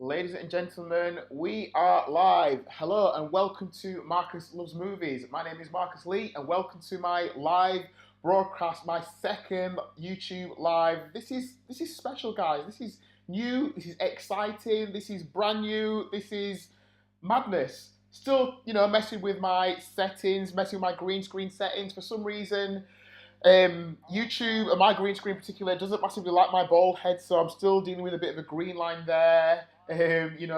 Ladies and gentlemen, we are live. Hello and welcome to Marcus Loves Movies. My name is Marcus Lee and welcome to my live broadcast, my second YouTube live. This is special, guys. This is new, this is exciting, this is brand new, this is madness. Still, messing with my settings, messing with my green screen settings. For some reason, YouTube and my green screen in particular doesn't massively like my bald head, so I'm still dealing with a bit of a green line there.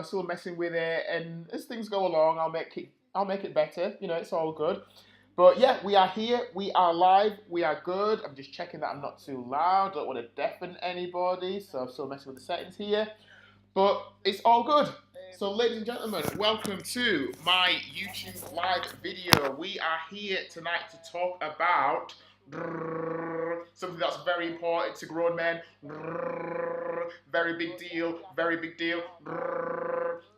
Still messing with it, and as things go along, I'll make it better. It's all good. But yeah, we are here, we are live, we are good. I'm just checking that I'm not too loud, don't want to deafen anybody, so I'm still messing with the settings here. But it's all good. So, ladies and gentlemen, welcome to my YouTube live video. We are here tonight to talk about something that's very important to grown men. Very big deal, very big deal.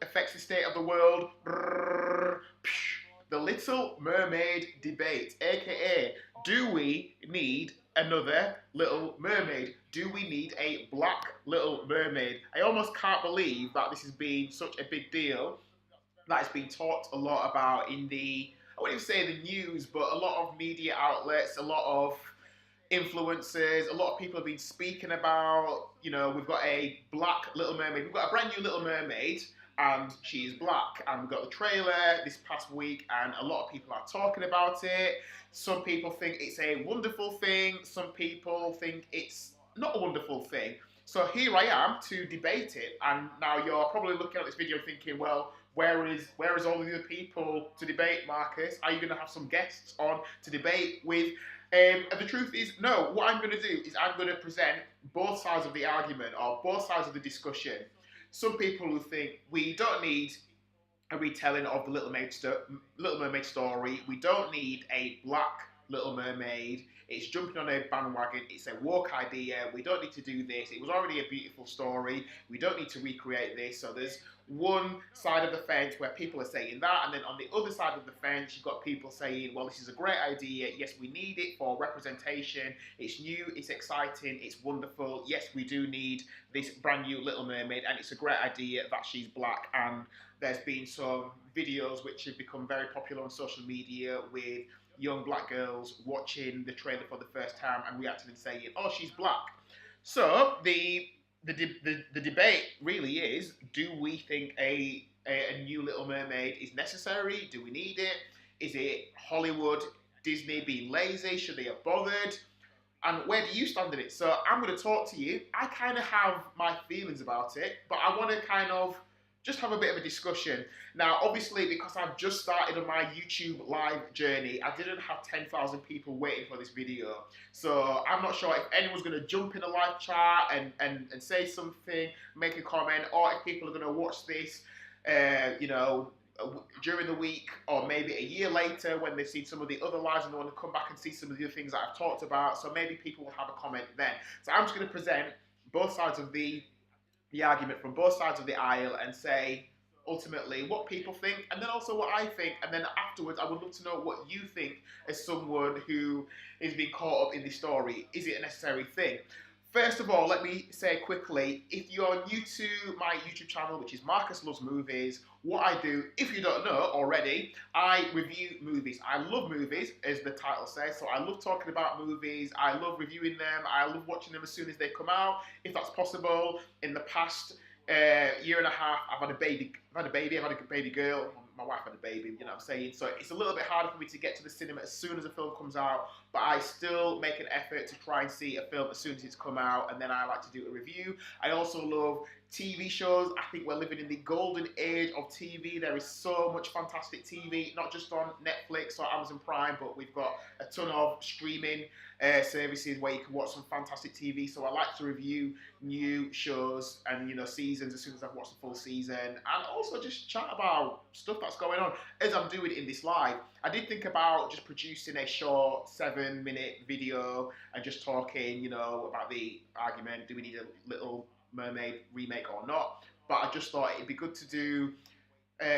Affects the state of the world. The Little Mermaid debate, aka, do we need another Little Mermaid? Do we need a black Little Mermaid? I almost can't believe that this has been such a big deal, that it's been talked a lot about in I wouldn't even say the news, but a lot of media outlets, a lot of influencers, a lot of people have been speaking about, we've got a black Little Mermaid, we've got a brand new Little Mermaid, and she's black, and we've got the trailer this past week, and a lot of people are talking about it. Some people think it's a wonderful thing, some people think it's not a wonderful thing. So here I am to debate it, and now you're probably looking at this video thinking, well, where is all the other people to debate, Marcus? Are you going to have some guests on to debate with? And the truth is, no. What I'm going to do is I'm going to present both sides of the argument or both sides of the discussion. Some people who think we don't need a retelling of the Little Mermaid story. We don't need a black Little Mermaid. It's jumping on a bandwagon. It's a woke idea. We don't need to do this. It was already a beautiful story. We don't need to recreate this. So there's one side of the fence where people are saying that, and then on the other side of the fence, you've got people saying, well, this is a great idea. Yes, we need it for representation. It's new, it's exciting, it's wonderful. Yes, we do need this brand new Little Mermaid, and it's a great idea that she's black. And there's been some videos which have become very popular on social media with young black girls watching the trailer for the first time and reacting and saying, oh, she's black. So the debate really is, do we think a new Little Mermaid is necessary? Do we need it? Is it Hollywood, Disney being lazy? Should they have bothered? And where do you stand in it? So I'm going to talk to you. I kind of have my feelings about it, but I want to kind of just have a bit of a discussion. Now, obviously, because I've just started on my YouTube live journey, I didn't have 10,000 people waiting for this video. So I'm not sure if anyone's going to jump in a live chat and say something, make a comment, or if people are going to watch this, during the week, or maybe a year later when they've seen some of the other lives and they want to come back and see some of the other things that I've talked about. So maybe people will have a comment then. So I'm just going to present both sides of the argument from both sides of the aisle and say ultimately what people think, and then also what I think, and then afterwards I would love to know what you think as someone who is being caught up in this story. Is it a necessary thing? First of all, let me say quickly, if you're new to my YouTube channel, which is Marcus Loves Movies, what I do, if you don't know already, I review movies. I love movies, as the title says, so I love talking about movies, I love reviewing them, I love watching them as soon as they come out, if that's possible. In the past year and a half, I've had a baby, I've had a baby girl, my wife had a baby, you know what I'm saying? So it's a little bit harder for me to get to the cinema as soon as a film comes out, but I still make an effort to try and see a film as soon as it's come out, and then I like to do a review. I also love TV shows. I think we're living in the golden age of TV. There is so much fantastic TV, not just on Netflix or Amazon Prime, but we've got a ton of streaming services where you can watch some fantastic TV. So I like to review new shows and seasons as soon as I've watched the full season, and also just chat about stuff that's going on as I'm doing in this live. I did think about just producing a short 7-minute video and just talking, about the argument, do we need a Little Mermaid remake or not? But I just thought it'd be good to do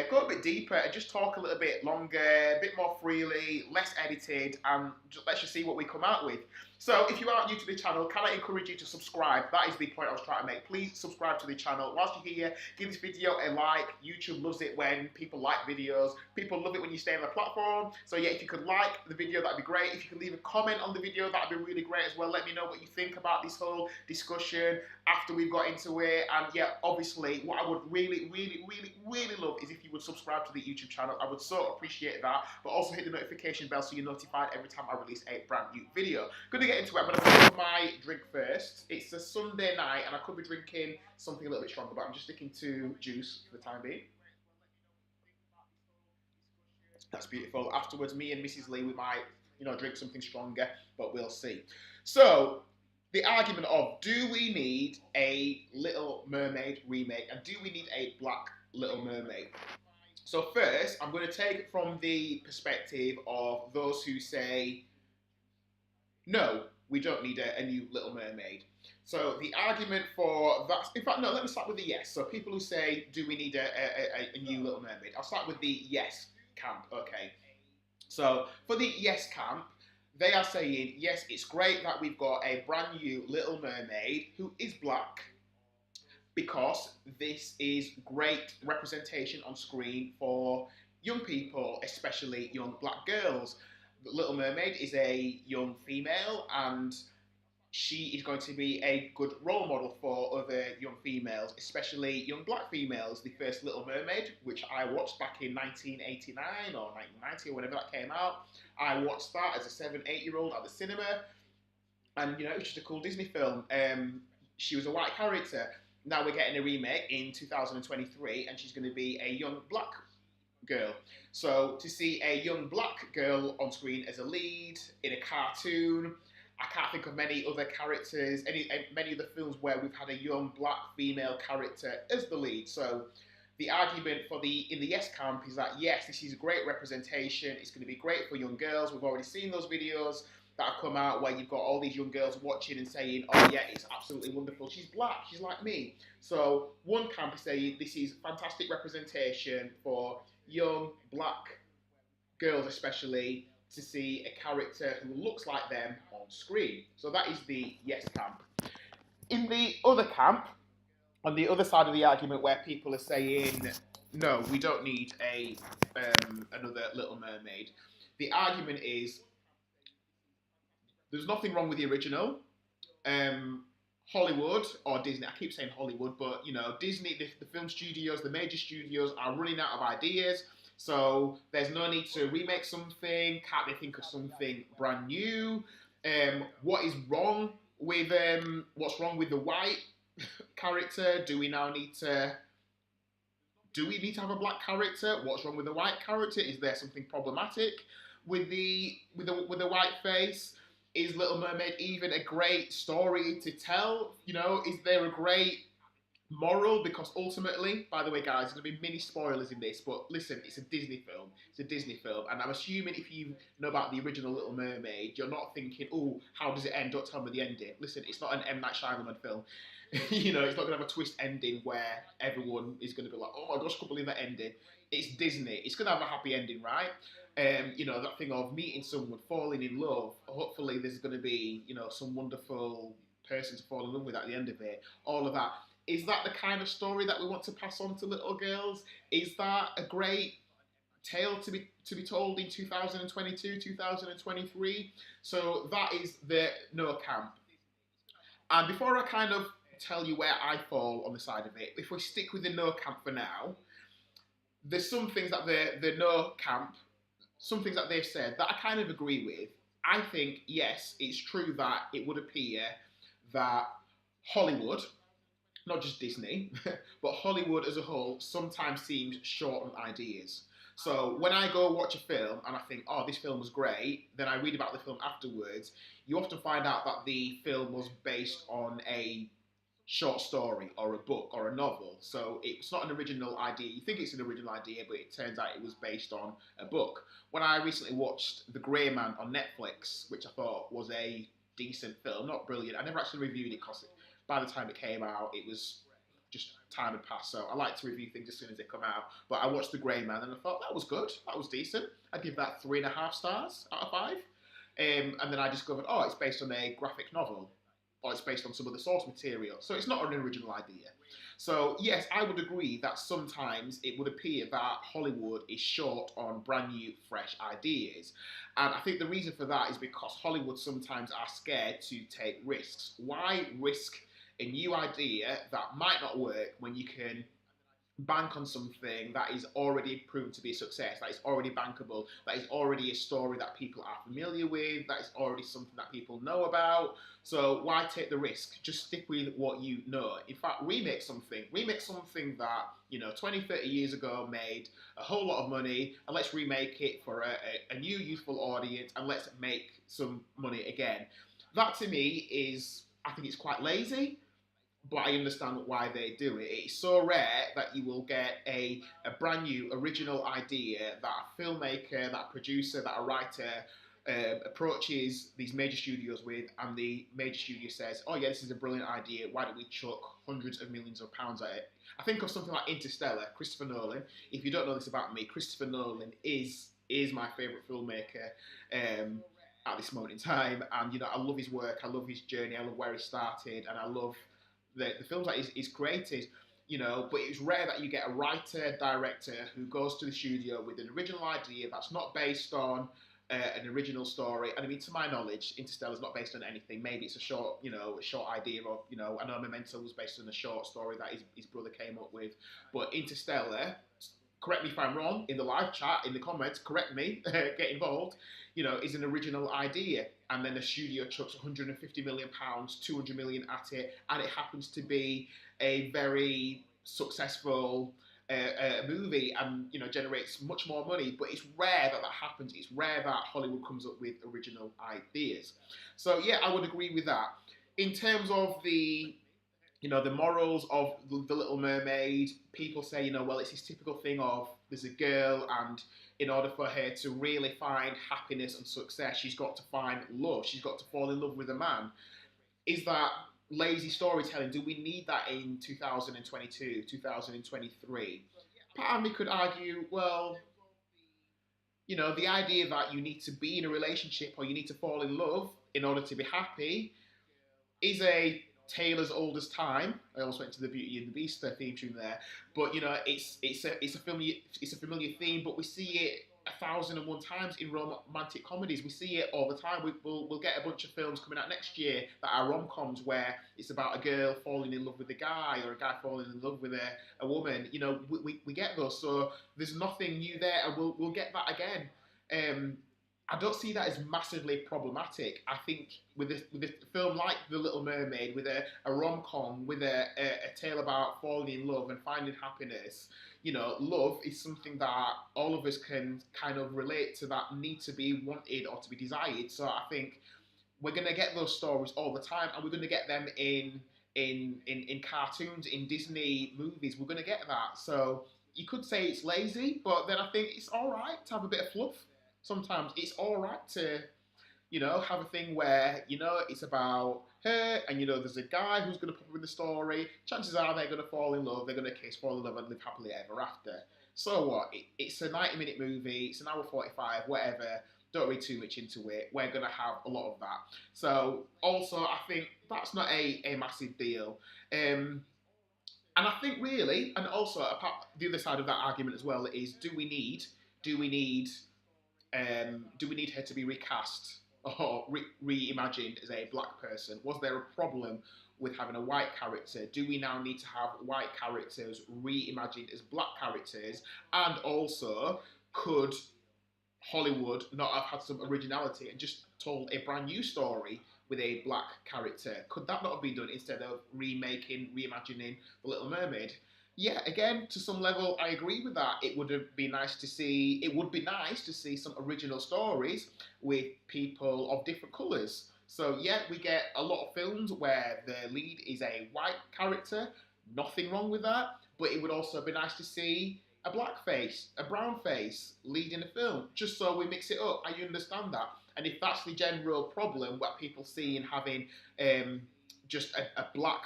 go a bit deeper and just talk a little bit longer, a bit more freely, less edited, and just let's just see what we come out with. So if you are new to the channel, can I encourage you to subscribe? That is the point I was trying to make. Please subscribe to the channel. Whilst you're here, give this video a like. YouTube loves it when people like videos. People love it when you stay on the platform. So yeah, if you could like the video, that'd be great. If you could leave a comment on the video, that'd be really great as well. Let me know what you think about this whole discussion after we've got into it. And yeah, obviously, what I would really love is if you would subscribe to the YouTube channel. I would so appreciate that. But also hit the notification bell so you're notified every time I release a brand new video. Gonna get into it. I'm gonna pour my drink first. It's a Sunday night and I could be drinking something a little bit stronger, but I'm just sticking to juice for the time being. That's beautiful. Afterwards, me and Mrs. Lee, we might, drink something stronger, but we'll see. So, the argument of, do we need a Little Mermaid remake, and do we need a black Little Mermaid? So first, I'm going to take it from the perspective of those who say, no, we don't need a new Little Mermaid. So the argument for that, in fact, no, let me start with the yes. So people who say, do we need a new Little Mermaid? I'll start with the yes camp, okay. So for the yes camp, they are saying, yes, it's great that we've got a brand new Little Mermaid who is black because this is great representation on screen for young people, especially young black girls. Little Mermaid is a young female and she is going to be a good role model for other young females, especially young black females. The first Little Mermaid, which I watched back in 1989 or 1990 or whenever that came out, I watched that as a 7, 8-year-old at the cinema, and it was just a cool Disney film. She was a white character. Now we're getting a remake in 2023, and she's going to be a young black girl. So to see a young black girl on screen as a lead in a cartoon, I can't think of many other characters, many other films where we've had a young black female character as the lead. So the argument in the yes camp is that yes, this is a great representation. It's going to be great for young girls. We've already seen those videos that have come out where you've got all these young girls watching and saying, oh yeah, it's absolutely wonderful. She's black, she's like me. So one camp is saying this is fantastic representation for young black girls especially, to see a character who looks like them on screen. So that is the yes camp. In the other camp, on the other side of the argument where people are saying, no, we don't need another Little Mermaid, the argument is, there's nothing wrong with the original. Hollywood, or Disney, I keep saying Hollywood, but Disney, the film studios, the major studios are running out of ideas. So there's no need to remake something. Can't they think of something brand new? What is wrong with what's wrong with the white character? Do we need to have a black character? What's wrong with the white character? Is there something problematic with the white face? Is Little Mermaid even a great story to tell? Is there a great moral? Because ultimately, by the way, guys, there's going to be mini spoilers in this, but listen, it's a Disney film. It's a Disney film, and I'm assuming if you know about the original Little Mermaid, you're not thinking, oh, how does it end? Don't tell me the ending. Listen, it's not an M. Night Shyamalan film. It's not going to have a twist ending where everyone is going to be like, oh my gosh, I can't believe that ending. It's Disney. It's going to have a happy ending, right? That thing of meeting someone, falling in love. Hopefully there's going to be, some wonderful person to fall in love with at the end of it. All of that. Is that the kind of story that we want to pass on to little girls? Is that a great tale to be told in 2022, 2023? So that is the no camp. And before I kind of tell you where I fall on the side of it, if we stick with the no camp for now, there's some things that the no camp, some things that they've said that I kind of agree with. I think, yes, it's true that it would appear that Hollywood, not just Disney, but Hollywood as a whole sometimes seems short on ideas. So when I go watch a film and I think, oh, this film was great, then I read about the film afterwards, you often find out that the film was based on a short story or a book or a novel. So it's not an original idea. You think it's an original idea, but it turns out it was based on a book. When I recently watched The Grey Man on Netflix, which I thought was a decent film, not brilliant. I never actually reviewed it because by the time it came out, it was just time had passed. So I like to review things as soon as they come out. But I watched The Grey Man and I thought that was good. That was decent. I'd give that 3.5 stars out of 5. And then I discovered, oh, it's based on a graphic novel, or it's based on some of the source material. So it's not an original idea. So yes, I would agree that sometimes it would appear that Hollywood is short on brand new, fresh ideas. And I think the reason for that is because Hollywood sometimes are scared to take risks. Why risk a new idea that might not work when you can bank on something that is already proven to be a success, that is already bankable, that is already a story that people are familiar with, that is already something that people know about? So why take the risk? Just stick with what you know. In fact, remake something that, 20, 30 years ago made a whole lot of money, and let's remake it for a new youthful audience, and let's make some money again. That to me is, I think it's quite lazy, but I understand why they do it. It's so rare that you will get a brand new original idea that a filmmaker, that a producer, that a writer approaches these major studios with, and the major studio says, oh yeah, this is a brilliant idea, why don't we chuck hundreds of millions of pounds at it? I think of something like Interstellar, Christopher Nolan. If you don't know this about me, Christopher Nolan is my favourite filmmaker at this moment in time, and I love his work, I love his journey, I love where he started, and I love the films that he's created, but it's rare that you get a writer, director who goes to the studio with an original idea that's not based on an original story. And I mean, to my knowledge, Interstellar's not based on anything. Maybe it's a short idea of, I know Memento was based on a short story that his brother came up with. But Interstellar, correct me if I'm wrong, in the live chat, in the comments, correct me, get involved, is an original idea. And then the studio chucks £150 million, £200 million at it, and it happens to be a very successful movie, and generates much more money. But it's rare that happens. It's rare that Hollywood comes up with original ideas. So yeah, I would agree with that. In terms of the morals of the Little Mermaid, people say, well, it's this typical thing of there's a girl, and in order for her to really find happiness and success, she's got to find love. She's got to fall in love with a man. Is that lazy storytelling? Do we need that in 2022, 2023? Part of me could argue, well, the idea that you need to be in a relationship or you need to fall in love in order to be happy is a tale as old as time. I almost went to the Beauty and the Beast theme tune there, but it's a familiar theme. But we see it 1,001 times in romantic comedies. We see it all the time. We'll get a bunch of films coming out next year that are rom-coms where it's about a girl falling in love with a guy, or a guy falling in love with a woman. We get those, so there's nothing new there, and we'll get that again. I don't see that as massively problematic. I think with a film like The Little Mermaid, with a rom-com, with a tale about falling in love and finding happiness, love is something that all of us can kind of relate to, that need to be wanted or to be desired. So I think we're going to get those stories all the time, and we're going to get them in cartoons, in Disney movies. We're going to get that. So you could say it's lazy, but then I think it's all right to have a bit of fluff. Sometimes it's all right to, have a thing where, it's about her, and, there's a guy who's going to pop up in the story. Chances are they're going to fall in love, they're going to kiss, fall in love, and live happily ever after. So what? It's a 90-minute movie, it's an hour 45, whatever. Don't read too much into it. We're going to have a lot of that. So, also, I think that's not a massive deal. And I think really, and also, the other side of that argument as well is, do we need her to be recast or reimagined as a black person? Was there a problem with having a white character? Do we now need to have white characters reimagined as black characters? And also, could Hollywood not have had some originality and just told a brand new story with a black character? Could that not have been done instead of reimagining The Little Mermaid? Yeah, again, to some level, I agree with that. It would be nice to see some original stories with people of different colours. So yeah, we get a lot of films where the lead is a white character. Nothing wrong with that. But it would also be nice to see a black face, a brown face leading a film, just so we mix it up. I understand that. And if that's the general problem, what people see in having just a black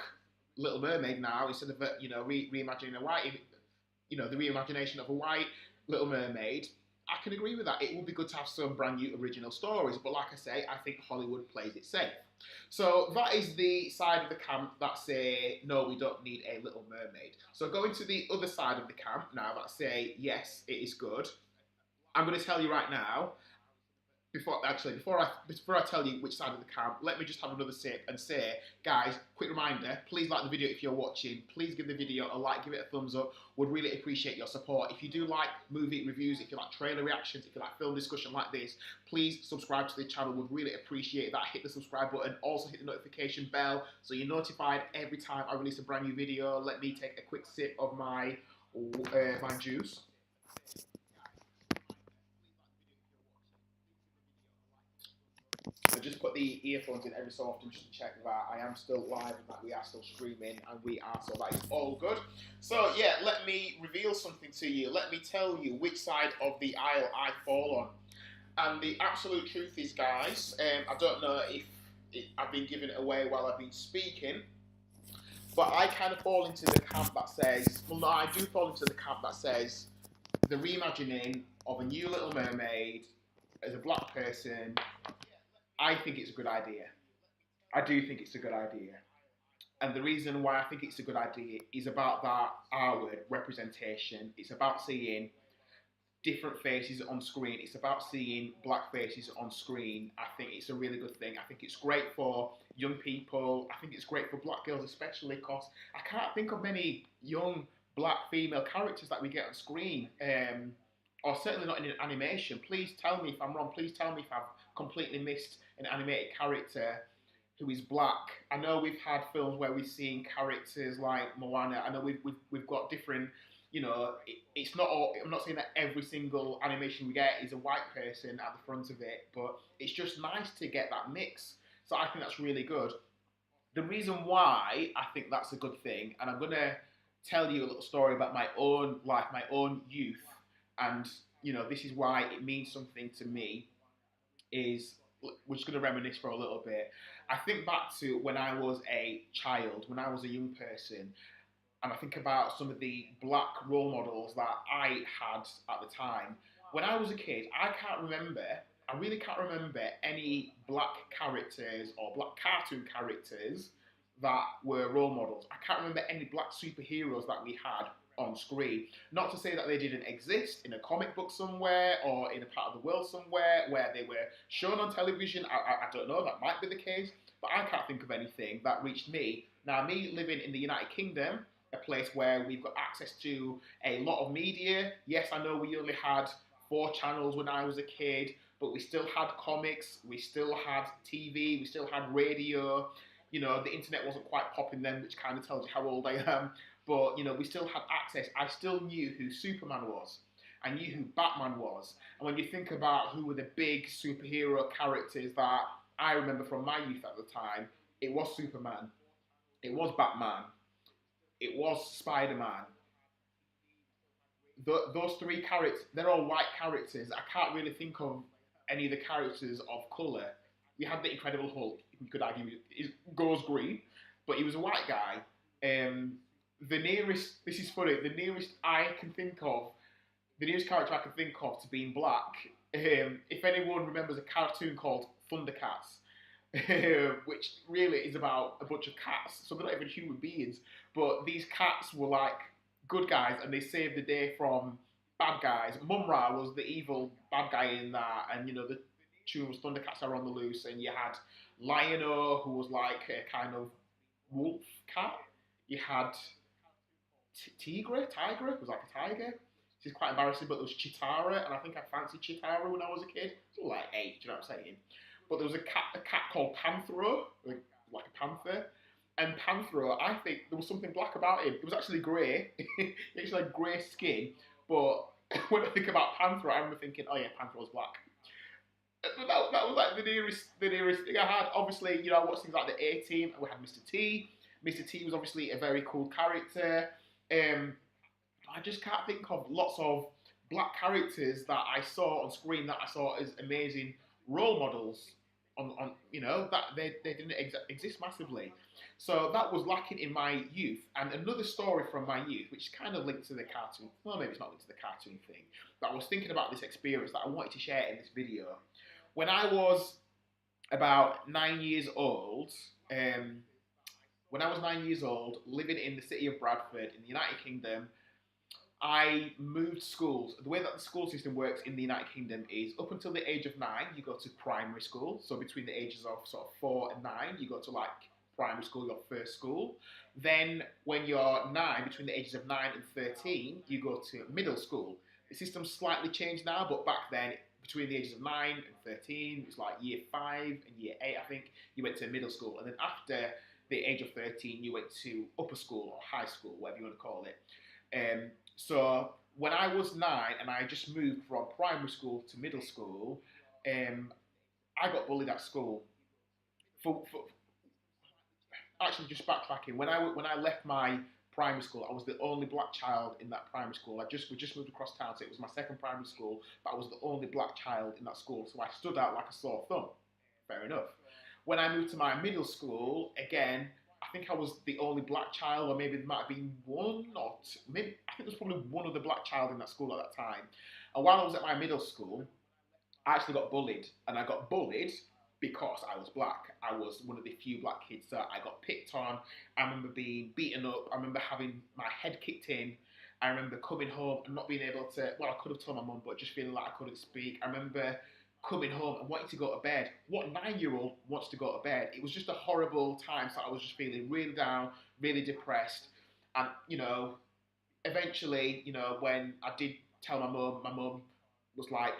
Little Mermaid now instead of reimagining a white, the reimagination of a white Little Mermaid. I can agree with that. It would be good to have some brand new original stories, but like I say, I think Hollywood plays it safe. So that is the side of the camp that say no, we don't need a Little Mermaid. So going to the other side of the camp now that say yes, it is good. I'm going to tell you right now, before I tell you which side of the camp, let me just have another sip and say, guys, quick reminder, please like the video if you're watching. Please give the video a like, give it a thumbs up. Would really appreciate your support. If you do like movie reviews, if you like trailer reactions, if you like film discussion like this, please subscribe to the channel. Would really appreciate that. Hit the subscribe button. Also hit the notification bell so you're notified every time I release a brand new video. Let me take a quick sip of my juice. I just put the earphones in every so often just to check that I am still live and that we are still streaming, and we are, so that is all good. So yeah, let me reveal something to you. Let me tell you which side of the aisle I fall on. And the absolute truth is, guys, I don't know if I've been giving it away while I've been speaking, but I kind of fall into the camp that says, well, no, I do fall into the camp that says the reimagining of a new Little Mermaid as a black person, I think it's a good idea. I do think it's a good idea. And the reason why I think it's a good idea is about that R word, representation. It's about seeing different faces on screen. It's about seeing black faces on screen. I think it's a really good thing. I think it's great for young people. I think it's great for black girls especially, because I can't think of many young black female characters that we get on screen. Or certainly not in an animation. Please tell me if I'm wrong. Please tell me if I've completely missed an animated character who is black. I know we've had films where we've seen characters like Moana. I know we've got different, it's not all, I'm not saying that every single animation we get is a white person at the front of it, but it's just nice to get that mix. So I think that's really good. The reason why I think that's a good thing, and I'm going to tell you a little story about my own life, my own youth, and this is why it means something to me, is we're just going to reminisce for a little bit. I think back to when I was a child, when I was a young person, and I think about some of the black role models that I had at the time. When I was a kid, I really can't remember any black characters or black cartoon characters that were role models. I can't remember any black superheroes that we had on screen. Not to say that they didn't exist in a comic book somewhere or in a part of the world somewhere where they were shown on television. I don't know, that might be the case, but I can't think of anything that reached me. Now, me living in the United Kingdom, a place where we've got access to a lot of media. Yes, I know we only had 4 channels when I was a kid, but we still had comics, we still had TV, we still had radio. The internet wasn't quite popping then, which kind of tells you how old I am. But, we still had access. I still knew who Superman was. I knew who Batman was. And when you think about who were the big superhero characters that I remember from my youth at the time, it was Superman, it was Batman, it was Spider-Man. Those 3 characters, they're all white characters. I can't really think of any of the characters of colour. We had the Incredible Hulk. You could argue it goes green, but he was a white guy. This is funny, the nearest character I can think of to being black, if anyone remembers a cartoon called Thundercats, which really is about a bunch of cats, so they're not even human beings, but these cats were like good guys and they saved the day from bad guys. Mumra was the evil bad guy in that, and the tune was Thundercats Are on the Loose, and you had Lion-O, who was like a kind of wolf cat. You had Tigra was like a tiger. This is quite embarrassing, but there was Chitara, and I think I fancied Chitara when I was a kid. I was like 8, do you know what I'm saying? But there was a cat called Panther, like a panther. And Panther, I think there was something black about him. It was actually grey. He actually had grey skin. But when I think about Panther, I remember thinking, oh yeah, Panther was black. That was like the nearest thing I had. Obviously, I watched things like the A-Team, and we had Mr. T. Mr. T was obviously a very cool character. I just can't think of lots of black characters that I saw on screen that I saw as amazing role models on that they didn't exist massively. So that was lacking in my youth. And another story from my youth, which is kind of linked to the cartoon. Well, maybe it's not linked to the cartoon thing, but I was thinking about this experience that I wanted to share in this video. When I was about 9 years old, um, living in the city of Bradford in the United Kingdom, I moved schools. The way that the school system works in the United Kingdom is up until the age of 9, you go to primary school. So between the ages of sort of 4 and 9, you go to like primary school, your first school. Then when you're 9, between the ages of 9 and 13, you go to middle school. The system's slightly changed now, but back then, between the ages of 9 and 13, it was like year 5 and year 8, I think, you went to middle school. And then after the age of 13, you went to upper school or high school, whatever you want to call it. So when I was 9 and I just moved from primary school to middle school, I got bullied at school. For actually, just backtracking, when I left my primary school, I was the only black child in that primary school. We just moved across town, so it was my second primary school, but I was the only black child in that school, so I stood out like a sore thumb. Fair enough. When I moved to my middle school, again, I think I was the only black child, or maybe there might have been one or two, maybe I think there was probably one other black child in that school at that time. And while I was at my middle school, I actually got bullied, and I got bullied because I was black. I was one of the few black kids that I got picked on. I remember being beaten up. I remember having my head kicked in. I remember coming home and not being able to, well, I could have told my mum, but just feeling like I couldn't speak. I remember coming home and wanting to go to bed. What 9-year-old wants to go to bed? It was just a horrible time. So I was just feeling really down, really depressed. And, eventually, when I did tell my mum was like,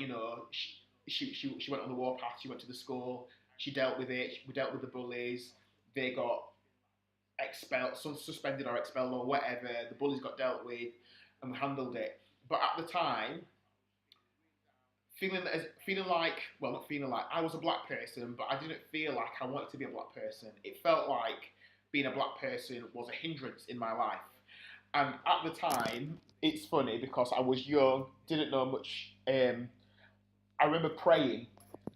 she went on the warpath, she went to the school, she dealt with it, we dealt with the bullies, they got expelled, some suspended or expelled or whatever, the bullies got dealt with, and we handled it. But at the time, feeling like, well, not feeling like, I was a black person, but I didn't feel like I wanted to be a black person. It felt like being a black person was a hindrance in my life. And at the time, it's funny because I was young, didn't know much. I remember praying,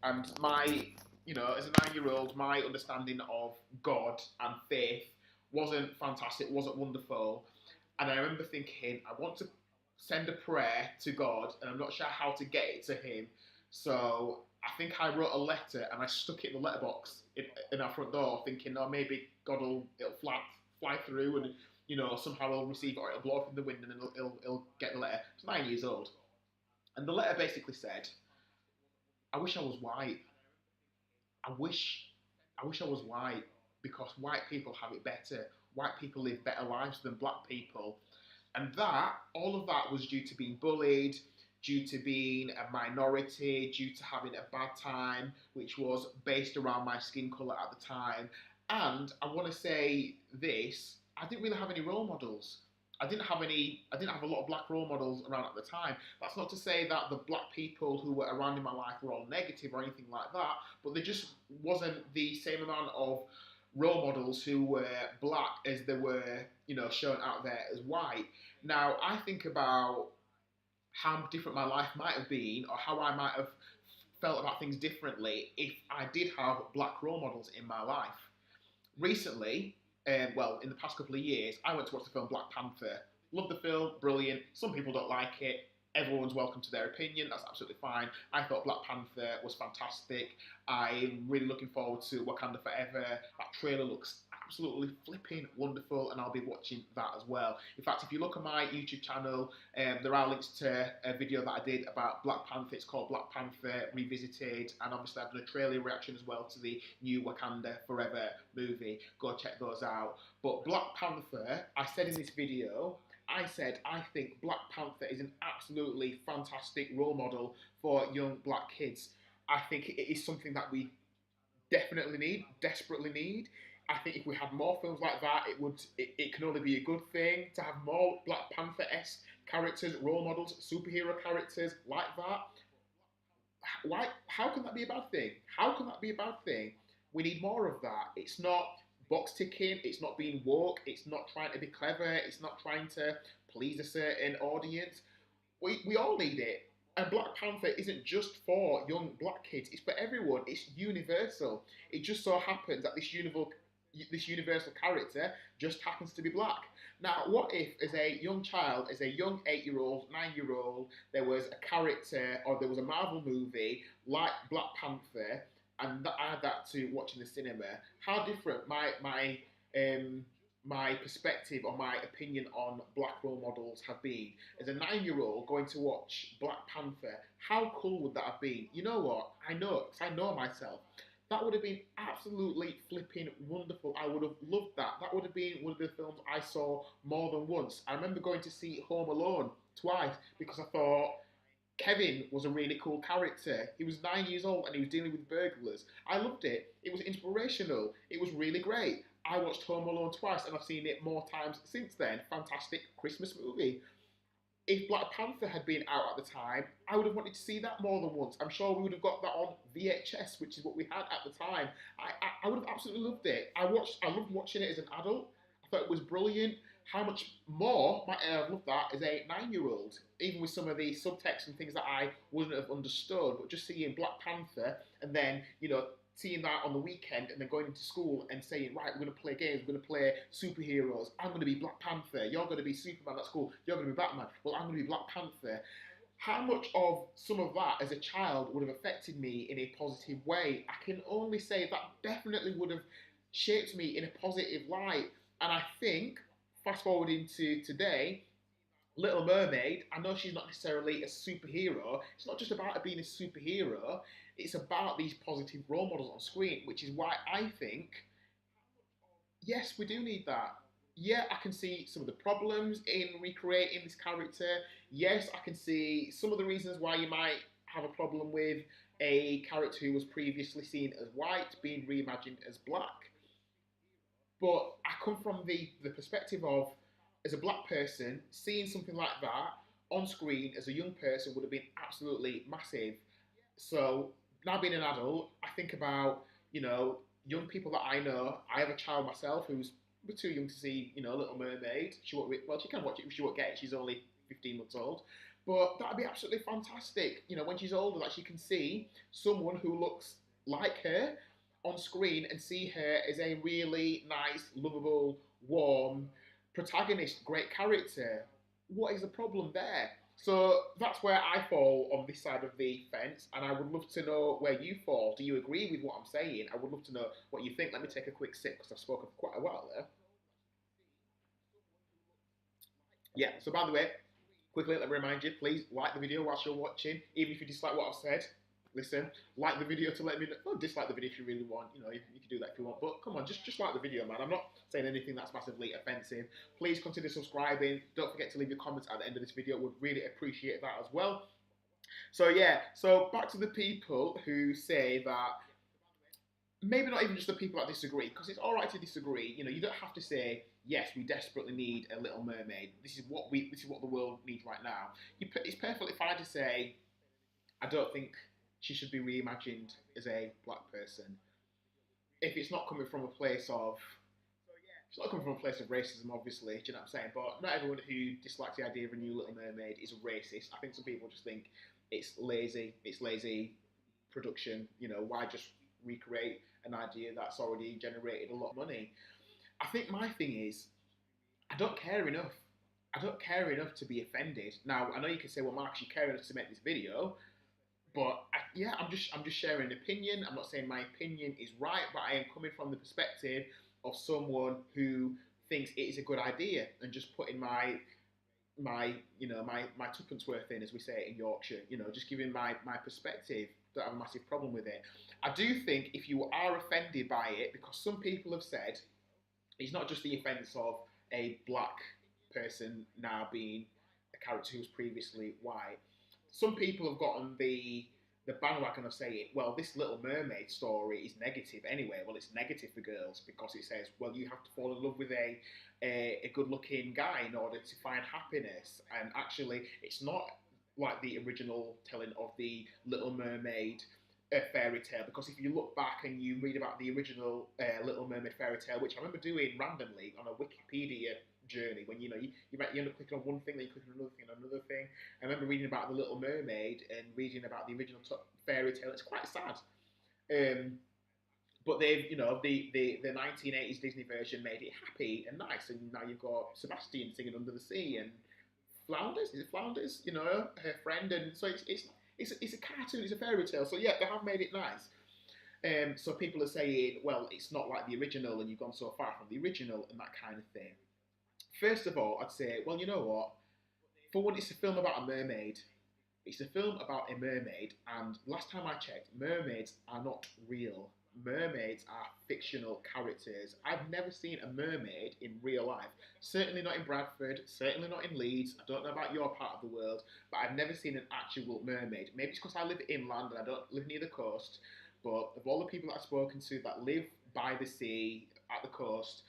and as a 9-year-old, my understanding of God and faith wasn't fantastic, wasn't wonderful. And I remember thinking, I want to send a prayer to God, and I'm not sure how to get it to Him. So I think I wrote a letter and I stuck it in the letterbox in our front door, thinking, oh, maybe it'll fly through, and somehow I'll receive it, or it'll blow up in the wind, and it'll get the letter. I was 9 years old, and the letter basically said, I wish I was white. I wish I was white, because white people have it better. White people live better lives than black people. And all of that was due to being bullied, due to being a minority, due to having a bad time, which was based around my skin colour at the time. And I want to say this, I didn't really have any role models. I didn't have a lot of black role models around at the time. That's not to say that the black people who were around in my life were all negative or anything like that, but there just wasn't the same amount of role models who were black as there were, shown out there as white. Now, I think about how different my life might have been, or how I might have felt about things differently if I did have black role models in my life. Recently, in the past couple of years, I went to watch the film Black Panther. Love the film, brilliant. Some people don't like it. Everyone's welcome to their opinion. That's absolutely fine. I thought Black Panther was fantastic. I'm really looking forward to Wakanda Forever. That trailer looks absolutely flipping wonderful, and I'll be watching that as well. In fact, if you look at my YouTube channel, there are links to a video that I did about Black Panther. It's called Black Panther Revisited, and obviously I've done a trailer reaction as well to the new Wakanda Forever movie. Go check those out. But Black Panther, I said in this video, I think Black Panther is an absolutely fantastic role model for young black kids. I think it is something that we definitely need, desperately need. I think if we had more films like that, it can only be a good thing to have more Black Panther-esque characters, role models, superhero characters like that. Why? How can that be a bad thing? How can that be a bad thing? We need more of that. It's not box ticking, it's not being woke, it's not trying to be clever, it's not trying to please a certain audience. We all need it. And Black Panther isn't just for young black kids, it's for everyone. It's universal. It just so happens that this universal character just happens to be black. Now, what if, as a young child, as a young 8-year-old, 9-year-old, there was a character or there was a Marvel movie like Black Panther, and I had that to watch in the cinema? How different um, my perspective or my opinion on black role models have been. As a 9-year-old going to watch Black Panther, how cool would that have been? You know what? I know, because I know myself. That would have been absolutely flipping wonderful. I would have loved that. That would have been one of the films I saw more than once. I remember going to see Home Alone twice because I thought Kevin was a really cool character. He was 9 years old and he was dealing with burglars. I loved it. It was inspirational. It was really great. I watched Home Alone twice and I've seen it more times since then. Fantastic Christmas movie. If Black Panther had been out at the time, I would have wanted to see that more than once. I'm sure we would have got that on VHS, which is what we had at the time. I would have absolutely loved it. I loved watching it as an adult. I thought it was brilliant. How much more might I have loved that as a 9-year-old, even with some of the subtext and things that I wouldn't have understood. But just seeing Black Panther and then, seeing that on the weekend and then going into school and saying, right, we're going to play games, we're going to play superheroes. I'm going to be Black Panther. You're going to be Superman at school. You're going to be Batman. Well, I'm going to be Black Panther. How much of some of that as a child would have affected me in a positive way? I can only say that definitely would have shaped me in a positive light. And I think, fast forwarding to today, Little Mermaid, I know she's not necessarily a superhero. It's not just about her being a superhero. It's about these positive role models on screen, which is why I think, yes, we do need that. Yeah, I can see some of the problems in recreating this character. Yes, I can see some of the reasons why you might have a problem with a character who was previously seen as white being reimagined as black. But I come from the perspective of, as a black person, seeing something like that on screen as a young person would have been absolutely massive. So now being an adult, I think about, young people that I know. I have a child myself who's too young to see, Little Mermaid. She won't, well, she can watch it, but she won't get it. She's only 15 months old. But that'd be absolutely fantastic. When she's older, that she can see someone who looks like her on screen and see her as a really nice, lovable, warm protagonist, great character. What is the problem there? So that's where I fall on this side of the fence, and I would love to know where you fall. Do you agree with what I'm saying? I would love to know what you think. Let me take a quick sip because I've spoken for quite a while there. Yeah, so by the way, quickly let me remind you, please like the video whilst you're watching, even if you dislike what I've said. Listen, like the video to let me know. Well, dislike the video if you really want. You can do that if you want. But come on, just like the video, man. I'm not saying anything that's massively offensive. Please consider subscribing. Don't forget to leave your comments at the end of this video. Would really appreciate that as well. So yeah, so back to the people who say that, maybe not even just the people that disagree, because it's all right to disagree. You don't have to say, yes, we desperately need a Little Mermaid. This is what the world needs right now. It's perfectly fine to say, I don't think she should be reimagined as a black person. If it's not coming from a place of, it's not coming from a place of racism, obviously, do you know what I'm saying? But not everyone who dislikes the idea of a new Little Mermaid is a racist. I think some people just think it's lazy production. Why just recreate an idea that's already generated a lot of money? I think my thing is, I don't care enough. I don't care enough to be offended. Now, I know you can say, well, Marcus, you care enough to make this video, but I'm just sharing an opinion. I'm not saying my opinion is right, but I am coming from the perspective of someone who thinks it is a good idea and just putting my tuppence worth in, as we say in Yorkshire. Just giving my perspective. Don't have a massive problem with it. I do think if you are offended by it, because some people have said it's not just the offence of a black person now being a character who was previously white. Some people have gotten the bandwagon of saying, well, this Little Mermaid story is negative anyway. Well, it's negative for girls because it says, well, you have to fall in love with a good-looking guy in order to find happiness. And actually, it's not like the original telling of the Little Mermaid fairy tale, because if you look back and you read about the original Little Mermaid fairy tale, which I remember doing randomly on a Wikipedia journey when you end up clicking on one thing, then you click on another thing, and another thing. I remember reading about the Little Mermaid and reading about the original fairy tale. It's quite sad. Um, but they've, the 1980s Disney version made it happy and nice, and now you've got Sebastian singing Under the Sea and Flounders. Is it Flounders? Her friend, and so it's a cartoon, it's a fairy tale. So yeah, they have made it nice. So people are saying, well, it's not like the original, and you've gone so far from the original, and that kind of thing. First of all, I'd say, well, you know what? For one, it's a film about a mermaid. It's a film about a mermaid, and last time I checked, mermaids are not real. Mermaids are fictional characters. I've never seen a mermaid in real life. Certainly not in Bradford, certainly not in Leeds. I don't know about your part of the world, but I've never seen an actual mermaid. Maybe it's because I live inland and I don't live near the coast, but of all the people that I've spoken to that live by the sea, at the coast,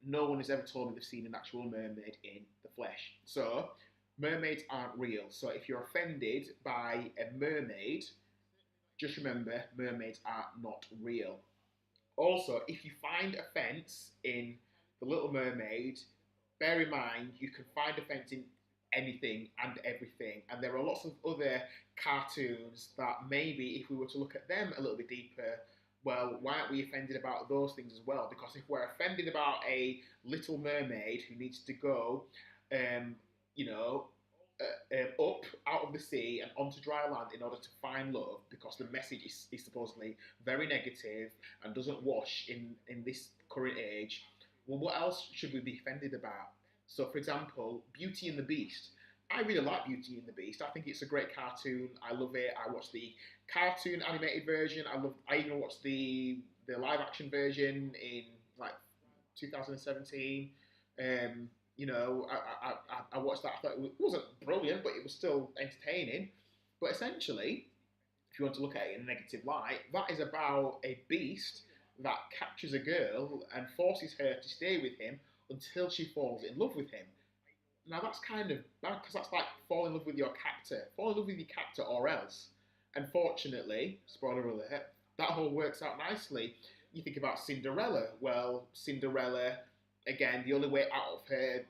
no one has ever told me they've seen an actual mermaid in the flesh. So, mermaids aren't real. So, if you're offended by a mermaid, just remember mermaids are not real. Also, if you find offence in The Little Mermaid, bear in mind you can find offence in anything and everything. And there are lots of other cartoons that maybe if we were to look at them a little bit deeper, well, why aren't we offended about those things as well? Because if we're offended about a Little Mermaid who needs to go, um, you know, up out of the sea and onto dry land in order to find love, because the message is supposedly very negative and doesn't wash in this current age, well, what else should we be offended about? So, for example, Beauty and the Beast. I really like Beauty and the Beast. I think it's a great cartoon. I love it. I watched the cartoon animated version. I even watched the live action version in like 2017. I watched that. I thought it wasn't brilliant, but it was still entertaining. But essentially, if you want to look at it in a negative light, that is about a beast that captures a girl and forces her to stay with him until she falls in love with him. Now that's kind of bad, because that's like fall in love with your captor. Fall in love with your captor or else. Unfortunately, spoiler alert, that all works out nicely. You think about Cinderella. Well, Cinderella, again, the only way out of her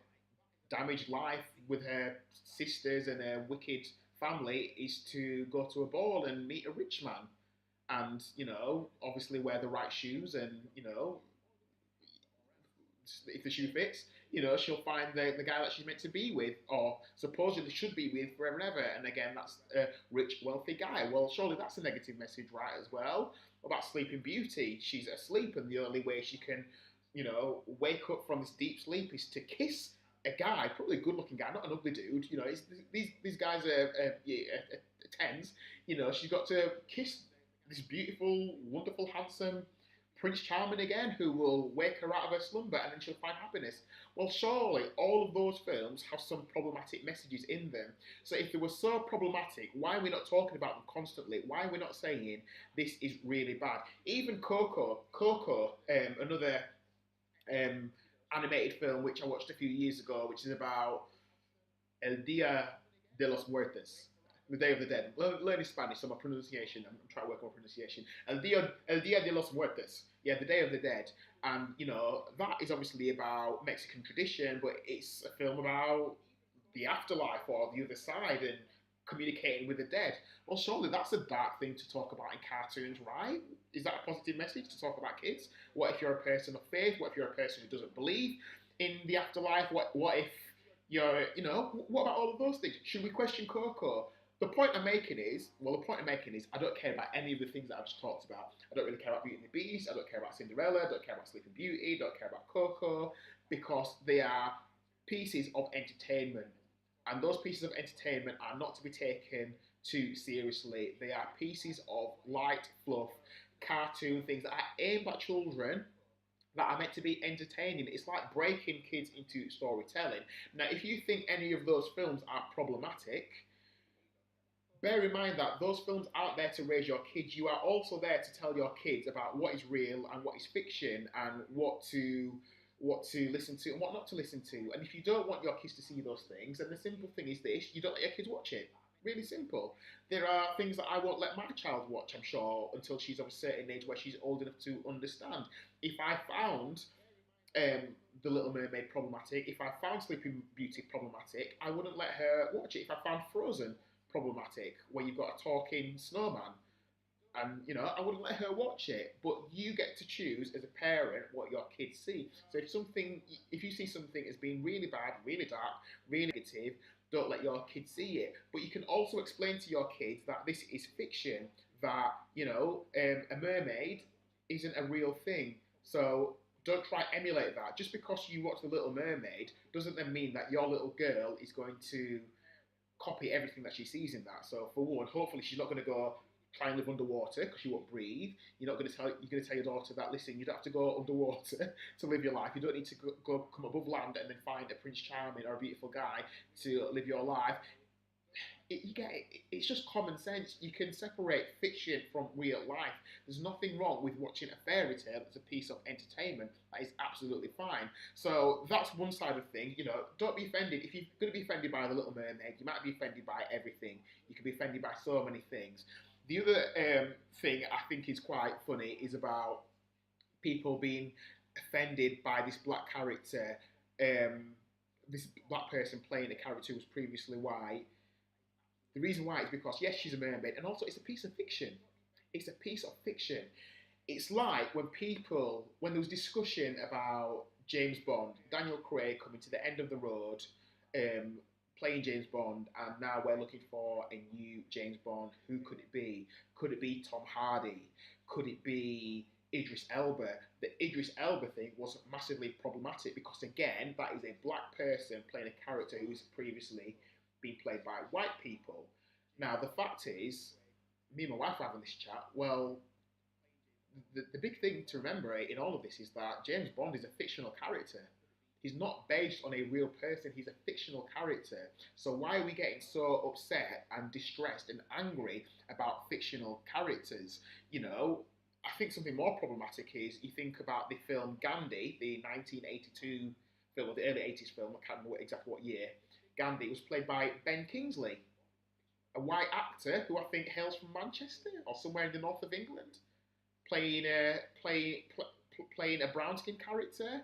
damaged life with her sisters and her wicked family is to go to a ball and meet a rich man. And, obviously wear the right shoes, and, if the shoe fits, she'll find the guy that she's meant to be with, or supposedly should be with forever and ever. And again, that's a rich, wealthy guy. Well, surely that's a negative message, right, as well? What about Sleeping Beauty? She's asleep, and the only way she can, wake up from this deep sleep is to kiss a guy, probably a good-looking guy, not an ugly dude. These guys are tens. She's got to kiss this beautiful, wonderful, handsome Prince Charming again, who will wake her out of her slumber, and then she'll find happiness. Well, surely all of those films have some problematic messages in them. So if they were so problematic, why are we not talking about them constantly? Why are we not saying this is really bad? Even Coco, another animated film which I watched a few years ago, which is about El Dia de los Muertos, the Day of the Dead. Learning Spanish, so my pronunciation, I'm trying to work on pronunciation. El Dia de los Muertos. Yeah, the Day of the Dead. And, that is obviously about Mexican tradition, but it's a film about the afterlife or the other side and communicating with the dead. Well, surely that's a dark thing to talk about in cartoons, right? Is that a positive message to talk about kids? What if you're a person of faith? What if you're a person who doesn't believe in the afterlife? What if you're, what about all of those things? Should we question Coco? The point I'm making is, I don't care about any of the things that I've just talked about. I don't really care about Beauty and the Beast. I don't care about Cinderella. I don't care about Sleeping Beauty. I don't care about Coco, because they are pieces of entertainment. And those pieces of entertainment are not to be taken too seriously. They are pieces of light fluff, cartoon things that are aimed at children, that are meant to be entertaining. It's like breaking kids into storytelling. Now, if you think any of those films are problematic, bear in mind that those films aren't there to raise your kids. You are also there to tell your kids about what is real and what is fiction, and what to listen to and what not to listen to. And if you don't want your kids to see those things, then the simple thing is this: you don't let your kids watch it. Really simple. There are things that I won't let my child watch, I'm sure, until she's of a certain age where she's old enough to understand. If I found The Little Mermaid problematic. If I found Sleeping Beauty problematic, I wouldn't let her watch it. If I found Frozen problematic, where you've got a talking snowman, and I wouldn't let her watch it. But you get to choose as a parent what your kids see. So if you see something as being really bad, really dark, really negative, don't let your kids see it. But you can also explain to your kids that this is fiction. That a mermaid isn't a real thing. So don't try emulate that. Just because you watch The Little Mermaid doesn't then mean that your little girl is going to copy everything that she sees in that. So for one, hopefully she's not going to go try and live underwater because she won't breathe. You're going to tell your daughter that, listen, you don't have to go underwater to live your life. You don't need to go come above land and then find a Prince Charming or a beautiful guy to live your life. You get it. It's just common sense. You can separate fiction from real life. There's nothing wrong with watching a fairy tale as a piece of entertainment. That is absolutely fine. So that's one side of thing. Don't be offended. If you're going to be offended by The Little Mermaid, you might be offended by everything. You can be offended by so many things. The other thing I think is quite funny is about people being offended by this black character, this black person playing a character who was previously white. The reason why is because, yes, she's a mermaid, and also it's a piece of fiction. It's a piece of fiction. It's like when there was discussion about James Bond, Daniel Craig coming to the end of the road, playing James Bond, and now we're looking for a new James Bond. Who could it be? Could it be Tom Hardy? Could it be Idris Elba? The Idris Elba thing was massively problematic because, again, that is a black person playing a character who's previously been played by white people. Now, the fact is, me and my wife are having this chat. Well, the big thing to remember in all of this is that James Bond is a fictional character. He's not based on a real person. He's a fictional character. So why are we getting so upset and distressed and angry about fictional characters? I think something more problematic is you think about the film Gandhi, the 1982 film, or the early 80s film, I can't remember exactly what year. Gandhi was played by Ben Kingsley, a white actor who I think hails from Manchester or somewhere in the north of England, playing a brown skin character.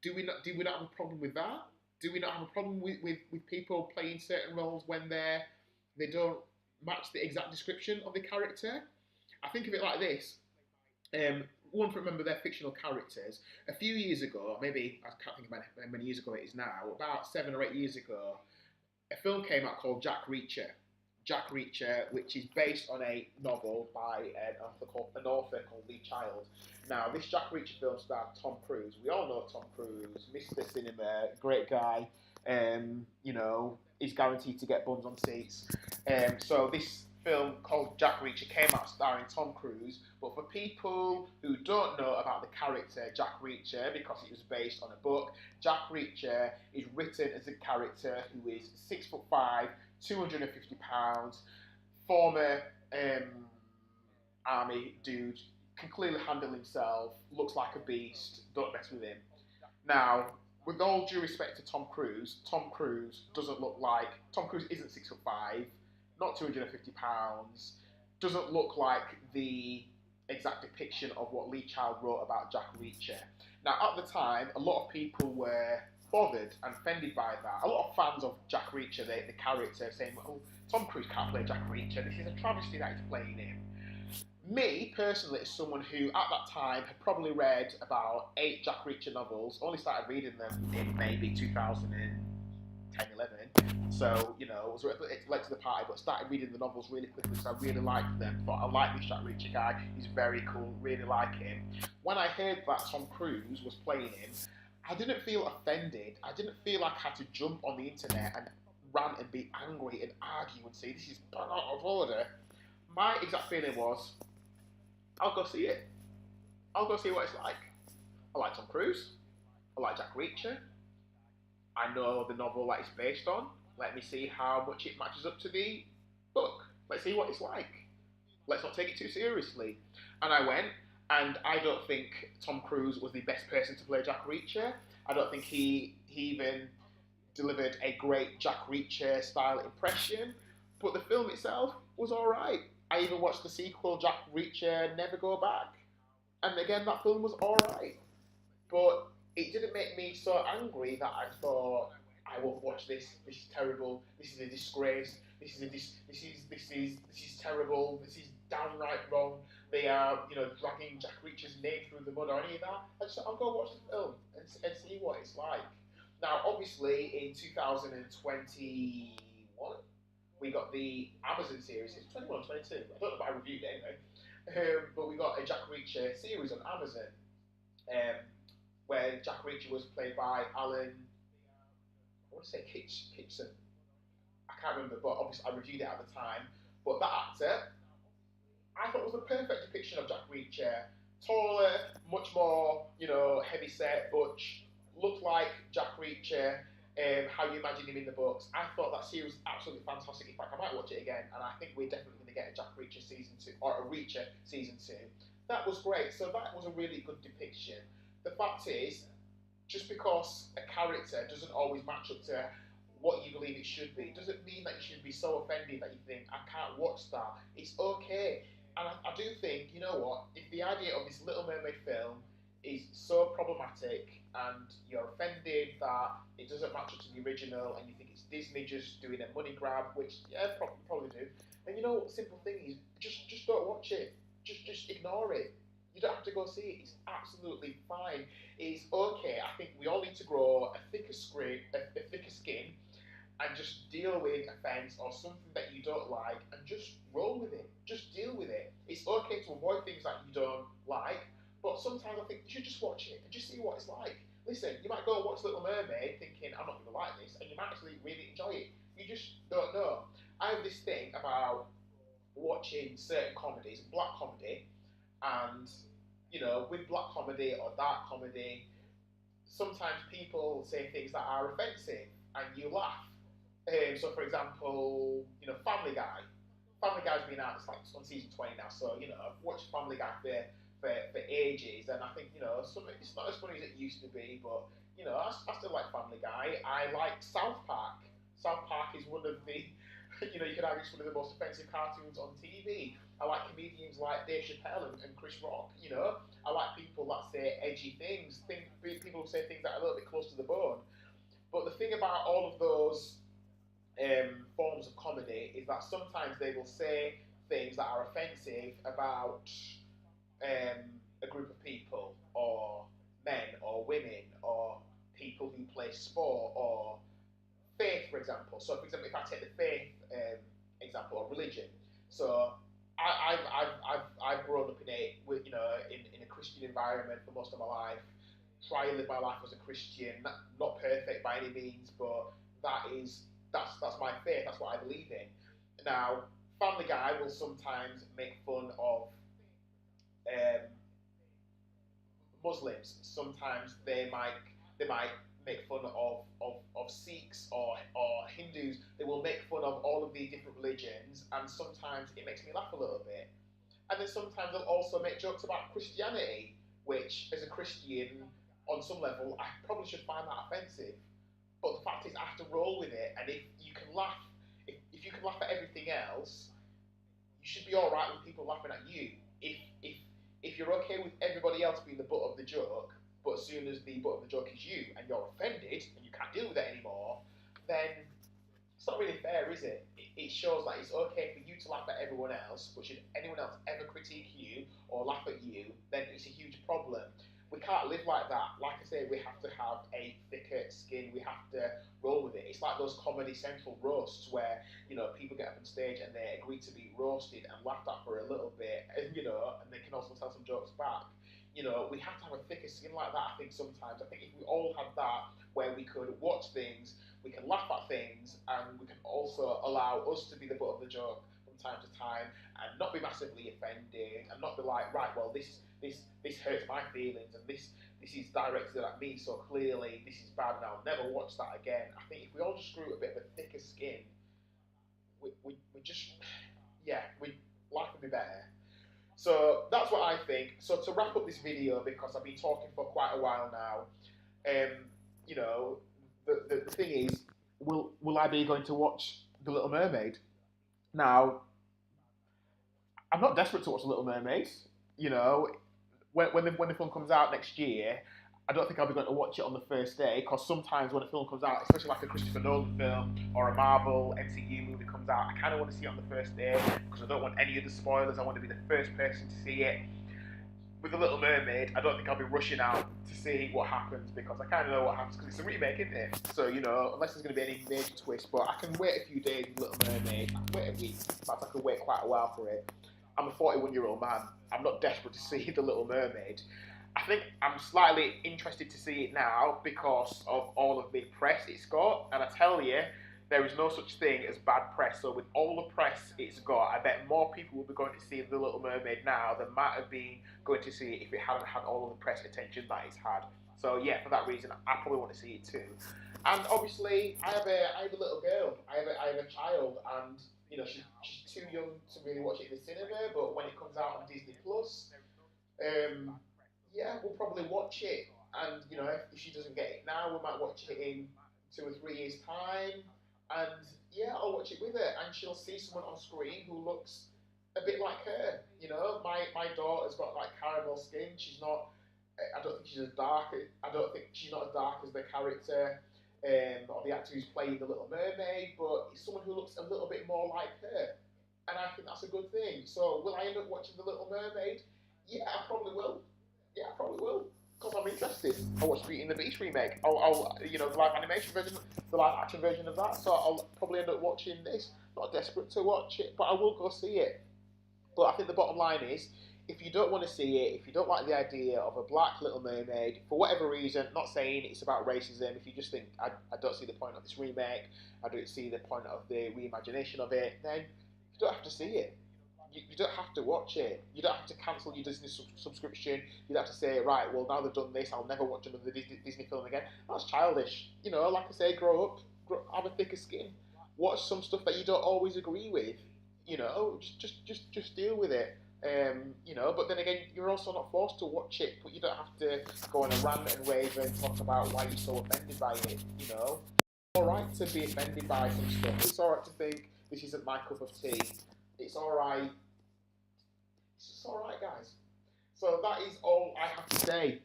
Do we not have a problem with that? Do we not have a problem with people playing certain roles when they don't match the exact description of the character? I think of it like this. One to remember their fictional characters. A few years ago, maybe I can't think about how many years ago it is now, about 7 or 8 years ago, a film came out called Jack Reacher. Jack Reacher, which is based on a novel by an author called Lee Child. Now, this Jack Reacher film starred Tom Cruise. We all know Tom Cruise, Mr. Cinema, great guy. Is guaranteed to get buns on seats. So this film called Jack Reacher came out starring Tom Cruise, but for people who don't know about the character Jack Reacher, because it was based on a book, Jack Reacher is written as a character who is 6'5", 250 pounds, former army dude, can clearly handle himself, looks like a beast, don't mess with him. Now, with all due respect to Tom Cruise isn't 6'5", not 250 pounds, doesn't look like the exact depiction of what Lee Child wrote about Jack Reacher. Now, at the time, a lot of people were bothered and offended by that. A lot of fans of Jack Reacher, the character, saying, well, Tom Cruise can't play Jack Reacher, this is a travesty that he's playing him. Me, personally, as someone who, at that time, had probably read about 8 Jack Reacher novels, only started reading them in maybe 2010, 11, so, was late to the party, but started reading the novels really quickly, so I really liked them, thought, I like this Jack Reacher guy, he's very cool, really like him. When I heard that Tom Cruise was playing him, I didn't feel offended, I didn't feel like I had to jump on the internet and rant and be angry and argue and say, this is out of order. My exact feeling was, I'll go see it. I'll go see what it's like. I like Tom Cruise. I like Jack Reacher. I know the novel that it's based on. Let me see how much it matches up to the book. Let's see what it's like. Let's not take it too seriously. And I went, and I don't think Tom Cruise was the best person to play Jack Reacher. I don't think he even delivered a great Jack Reacher style impression. But the film itself was alright. I even watched the sequel, Jack Reacher Never Go Back. And again, that film was alright. But it didn't make me so angry that I thought I won't watch this. This is terrible. This is a disgrace. This is terrible. This is downright wrong. They are, dragging Jack Reacher's name through the mud or any of that. I'll go watch the film and see what it's like. Now, obviously, in 2021, we got the Amazon series. It's 21, 22. I don't know if I reviewed it anyway. But we got a Jack Reacher series on Amazon, um, where Jack Reacher was played by Alan. I want to say Kitson. I can't remember, but obviously I reviewed it at the time. But that actor, I thought was the perfect depiction of Jack Reacher. Taller, much more, heavy set, butch, looked like Jack Reacher, how you imagine him in the books. I thought that series was absolutely fantastic. In fact, I might watch it again, and I think we're definitely going to get a Jack Reacher season 2, or a Reacher season 2. That was great. So that was a really good depiction. The fact is, just because a character doesn't always match up to what you believe it should be, doesn't mean that you should be so offended that you think, I can't watch that. It's okay. And I do think, you know what, if the idea of this Little Mermaid film is so problematic and you're offended that it doesn't match up to the original and you think it's Disney just doing a money grab, which, yeah, probably do, then you know what the simple thing is, just don't watch it. Just ignore it. You don't have to go see it. It's absolutely fine. It's okay. I think we all need to grow a thicker skin, and just deal with offence or something that you don't like, and just roll with it. Just deal with it. It's okay to avoid things that you don't like, but sometimes I think you should just watch it and just see what it's like. Listen, you might go and watch Little Mermaid thinking, I'm not going to like this, and you might actually really enjoy it. You just don't know. I have this thing about watching certain comedies, black comedy, and with black comedy or dark comedy, sometimes people say things that are offensive and you laugh. So, for example, Family Guy. Family Guy's been out, it's like on season 20 now, so, I've watched Family Guy for ages, and I think, it's not as funny as it used to be, but, I still like Family Guy. I like South Park. South Park is one of the, you could argue it's one of the most offensive cartoons on TV. I like comedians like Dave Chappelle and Chris Rock, I like people that say edgy people who say things that are a little bit close to the bone. But the thing about all of those forms of comedy is that sometimes they will say things that are offensive about a group of people, or men, or women, or people who play sport, or faith, for example. So, for example, if I take the faith example, or religion, so I've grown up in a Christian environment for most of my life. Try and live my life as a Christian, not perfect by any means, but that's my faith. That's what I believe in. Now, Family Guy will sometimes make fun of um, Muslims. Sometimes they might make fun of Sikhs or Hindus. They will make fun of all of these different religions, and sometimes it makes me laugh a little bit. And then sometimes they'll also make jokes about Christianity, which, as a Christian, on some level, I probably should find that offensive. But the fact is, I have to roll with it. And if you can laugh at everything else, you should be all right with people laughing at you. If you're okay with everybody else being the butt of the joke, but as soon as the butt of the joke is you and you're offended and you can't deal with it anymore, then it's not really fair, is it? It shows that it's okay for you to laugh at everyone else, but should anyone else ever critique you or laugh at you, then it's a huge problem. We can't live like that. Like I say, we have to have a thicker skin. We have to roll with it. It's like those Comedy Central roasts where, people get up on stage and they agree to be roasted and laughed at for a little bit, and they can also tell some jokes back. We have to have a thicker skin like that, I think, sometimes. I think if we all had that, where we could watch things, we can laugh at things, and we can also allow us to be the butt of the joke from time to time, and not be massively offended, and not be like, right, well, this hurts my feelings, and this is directed at me so clearly, this is bad, and I'll never watch that again. I think if we all just grew a bit of a thicker skin, we just, yeah, life would be better. So that's what I think. So to wrap up this video, because I've been talking for quite a while now, um, the thing is, will I be going to watch The Little Mermaid? Now, I'm not desperate to watch The Little Mermaid. When the film comes out next year, I don't think I'll be going to watch it on the first day, because sometimes when a film comes out, especially like a Christopher Nolan film or a Marvel MCU movie comes out, I kind of want to see it on the first day because I don't want any of the spoilers. I want to be the first person to see it. With The Little Mermaid, I don't think I'll be rushing out to see what happens because I kind of know what happens because it's a remake, isn't it? So, you know, unless there's going to be any major twist, but I can wait a few days with Little Mermaid. I can wait a week. In fact, I can wait quite a while for it. I'm a 41-year-old man. I'm not desperate to see The Little Mermaid. I think I'm slightly interested to see it now because of all of the press it's got, and I tell you, there is no such thing as bad press. So with all the press it's got, I bet more people will be going to see The Little Mermaid now than might have been going to see it if it hadn't had all of the press attention that it's had. So yeah, for that reason, I probably want to see it too. And obviously, I have a little girl. I have a child, and you know she's too young to really watch it in the cinema. But when it comes out on Disney Plus, um, yeah, we'll probably watch it. And you know, if she doesn't get it now, we might watch it in 2 or 3 years' time. And yeah, I'll watch it with her, and she'll see someone on screen who looks a bit like her. You know, my daughter's got like caramel skin. She's not. I don't think she's as dark. I don't think she's not as dark as the character or the actor who's playing the Little Mermaid. But it's someone who looks a little bit more like her, and I think that's a good thing. So will I end up watching the Little Mermaid? Yeah, I probably will. Yeah, I probably will. Because I'm interested. I'll watch Beauty and the Beast remake. You know, the live animation version, the live action version of that. So I'll probably end up watching this. Not desperate to watch it, but I will go see it. But I think the bottom line is, if you don't want to see it, if you don't like the idea of a black Little Mermaid, for whatever reason, not saying it's about racism, if you just think, I don't see the point of this remake, I don't see the point of the reimagination of it, then you don't have to see it. You don't have to watch it. You don't have to cancel your Disney subscription. You don't have to say, right, well, now they've done this, I'll never watch another Disney film again. That's childish. You know, like I say, grow up, have a thicker skin. Watch some stuff that you don't always agree with. You know, just deal with it. You know, but then again, you're also not forced to watch it, but you don't have to go on a rant and rave and talk about why you're so offended by it. You know, it's all right to be offended by some stuff. It's all right to think this isn't my cup of tea. It's all right. It's just all right, guys. So that is all I have to say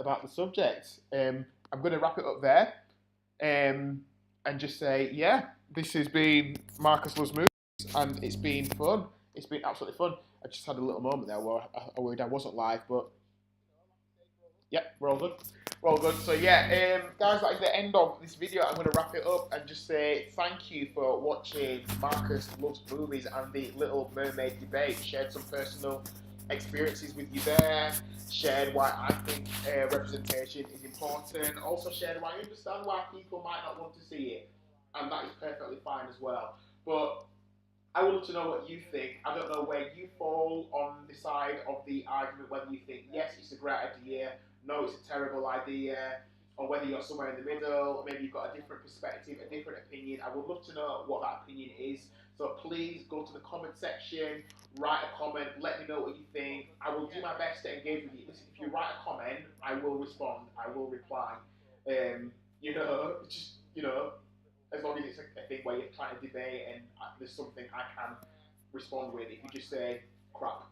about the subject. I'm going to wrap it up there and just say, yeah, this has been Marcus Loves Movies, and it's been fun. It's been absolutely fun. I just had a little moment there where I worried I wasn't live, but yeah, we're all good. We're all good. So yeah, guys, that is the end of this video. I'm going to wrap it up and just say thank you for watching Marcus Loves Movies and the Little Mermaid debate. Shared some personal experiences with you there. Shared why I think representation is important. Also shared why I understand why people might not want to see it, and that is perfectly fine as well. But I would love to know what you think. I don't know where you fall on the side of the argument, whether you think, yes, it's a great idea, no, it's a terrible idea, or whether you're somewhere in the middle, maybe you've got a different perspective, a different opinion. I would love to know what that opinion is. So please go to the comment section, write a comment, let me know what you think. I will do my best to engage with you. Listen, if you write a comment, I will respond, I will reply. You know, just, you know, as long as it's a thing where you're trying to debate and there's something I can respond with. If you just say crap,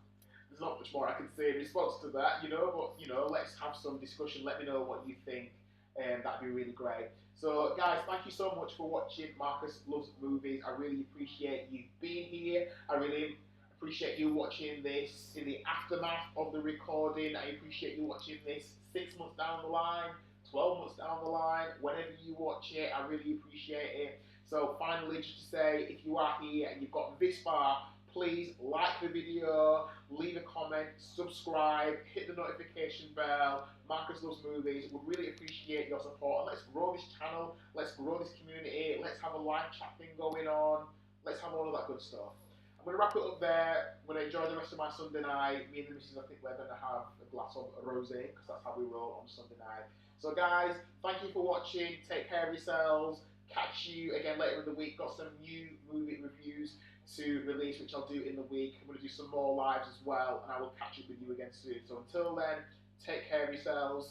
there's not much more I can say in response to that, you know. But you know, let's have some discussion. Let me know what you think, and that'd be really great. So, guys, thank you so much for watching Marcus Loves Movies. I really appreciate you being here. I really appreciate you watching this in the aftermath of the recording. I appreciate you watching this 6 months down the line. 12 months down the line, whenever you watch it, I really appreciate it. So finally, just to say, if you are here and you've gotten this far, please like the video, leave a comment, subscribe, hit the notification bell. Marcus Loves Movies would really appreciate your support. And let's grow this channel, let's grow this community, let's have a live chat thing going on, let's have all of that good stuff. I'm going to wrap it up there. I'm going to enjoy the rest of my Sunday night. Me and the missus, I think we're going to have a glass of rosé, because that's how we roll on Sunday night. So guys, thank you for watching. Take care of yourselves. Catch you again later in the week. Got some new movie reviews to release, which I'll do in the week. I'm going to do some more lives as well, and I will catch up with you again soon. So until then, take care of yourselves.